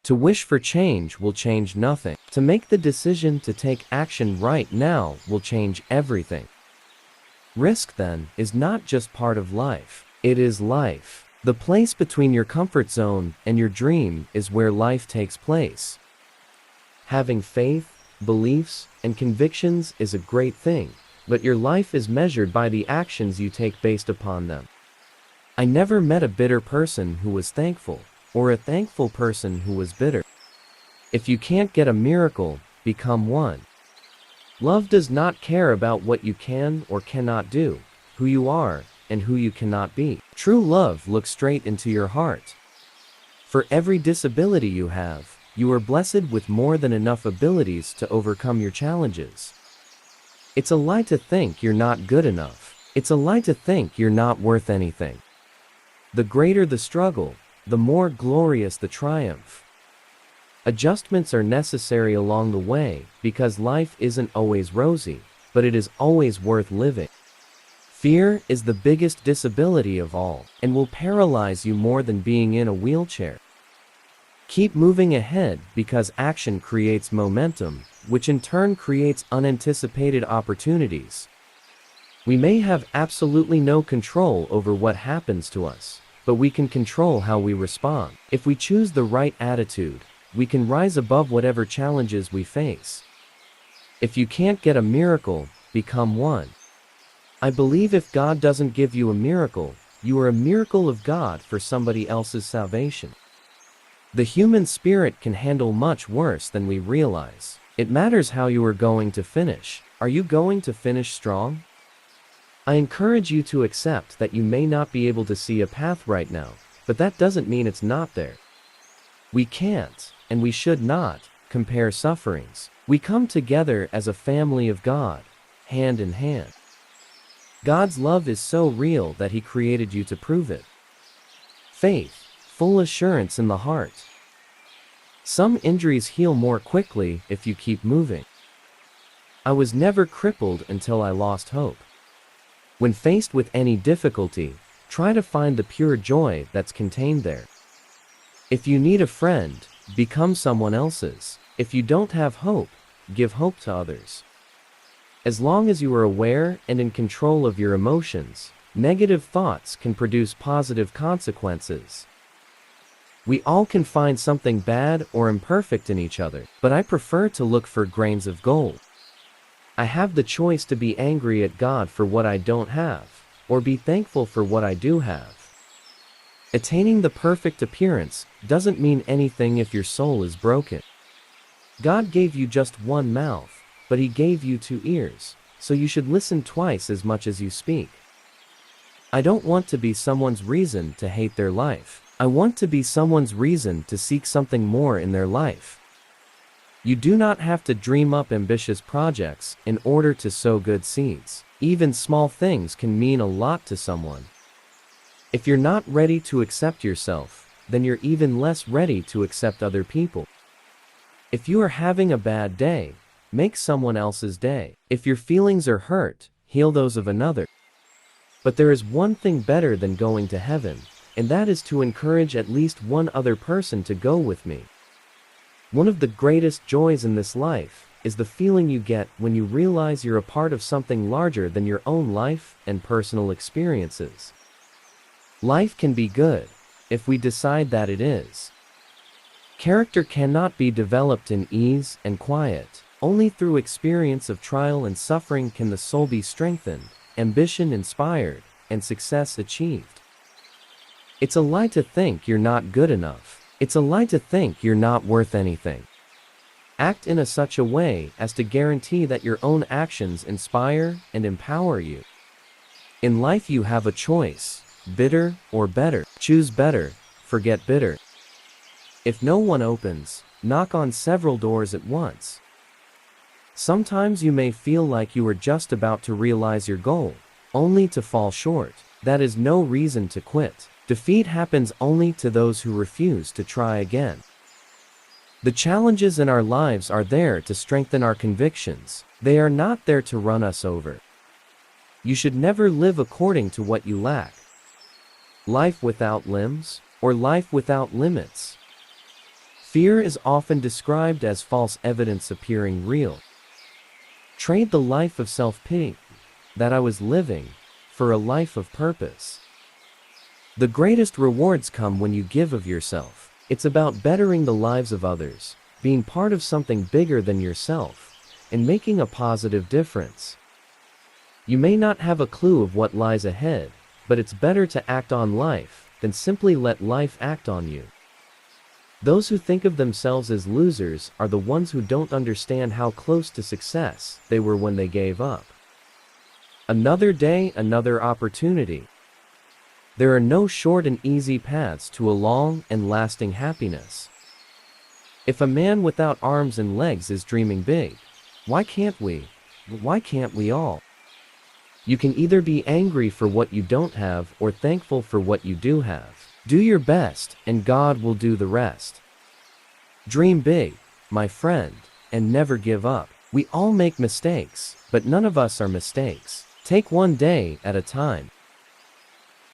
To wish for change will change nothing. To make the decision to take action right now will change everything. Risk, then, is not just part of life. It is life. The place between your comfort zone and your dream is where life takes place. Having faith, beliefs, and convictions is a great thing, but your life is measured by the actions you take based upon them. I never met a bitter person who was thankful, or a thankful person who was bitter. If you can't get a miracle, become one. Love does not care about what you can or cannot do, who you are, and who you cannot be. True love looks straight into your heart. For every disability you have, you are blessed with more than enough abilities to overcome your challenges. It's a lie to think you're not good enough. It's a lie to think you're not worth anything. The greater the struggle, the more glorious the triumph. Adjustments are necessary along the way because life isn't always rosy, but it is always worth living. Fear is the biggest disability of all and will paralyze you more than being in a wheelchair. Keep moving ahead because action creates momentum, which in turn creates unanticipated opportunities. We may have absolutely no control over what happens to us, but we can control how we respond. If we choose the right attitude, we can rise above whatever challenges we face. If you can't get a miracle, become one. I believe if God doesn't give you a miracle, you are a miracle of God for somebody else's salvation. The human spirit can handle much worse than we realize. It matters how you are going to finish. Are you going to finish strong? I encourage you to accept that you may not be able to see a path right now, but that doesn't mean it's not there. We can't, and we should not, compare sufferings. We come together as a family of God, hand in hand. God's love is so real that He created you to prove it. Faith, full assurance in the heart. Some injuries heal more quickly if you keep moving. I was never crippled until I lost hope. When faced with any difficulty, try to find the pure joy that's contained there. If you need a friend, become someone else's. If you don't have hope, give hope to others. As long as you are aware and in control of your emotions, negative thoughts can produce positive consequences. We all can find something bad or imperfect in each other, but I prefer to look for grains of gold. I have the choice to be angry at God for what I don't have, or be thankful for what I do have. Attaining the perfect appearance doesn't mean anything if your soul is broken. God gave you just one mouth, but He gave you 2 ears, so you should listen twice as much as you speak. I don't want to be someone's reason to hate their life. I want to be someone's reason to seek something more in their life. You do not have to dream up ambitious projects in order to sow good seeds. Even small things can mean a lot to someone. If you're not ready to accept yourself, then you're even less ready to accept other people. If you are having a bad day, make someone else's day. If your feelings are hurt, heal those of another. But there is one thing better than going to heaven, and that is to encourage at least one other person to go with me. One of the greatest joys in this life is the feeling you get when you realize you're a part of something larger than your own life and personal experiences. Life can be good, if we decide that it is. Character cannot be developed in ease and quiet. Only through experience of trial and suffering can the soul be strengthened, ambition inspired, and success achieved. It's a lie to think you're not good enough. It's a lie to think you're not worth anything. Act in such a way as to guarantee that your own actions inspire and empower you. In life you have a choice, bitter or better. Choose better, forget bitter. If no one opens, knock on several doors at once. Sometimes you may feel like you are just about to realize your goal, only to fall short. That is no reason to quit. Defeat happens only to those who refuse to try again. The challenges in our lives are there to strengthen our convictions. They are not there to run us over. You should never live according to what you lack. Life without limbs, or life without limits? Fear is often described as false evidence appearing real. Trade the life of self-pity that I was living for a life of purpose. The greatest rewards come when you give of yourself. It's about bettering the lives of others, being part of something bigger than yourself, and making a positive difference. You may not have a clue of what lies ahead, but it's better to act on life than simply let life act on you. Those who think of themselves as losers are the ones who don't understand how close to success they were when they gave up. Another day, another opportunity. There are no short and easy paths to a long and lasting happiness. If a man without arms and legs is dreaming big, why can't we? Why can't we all? You can either be angry for what you don't have or thankful for what you do have. Do your best, and God will do the rest. Dream big, my friend, and never give up. We all make mistakes, but none of us are mistakes. Take one day at a time.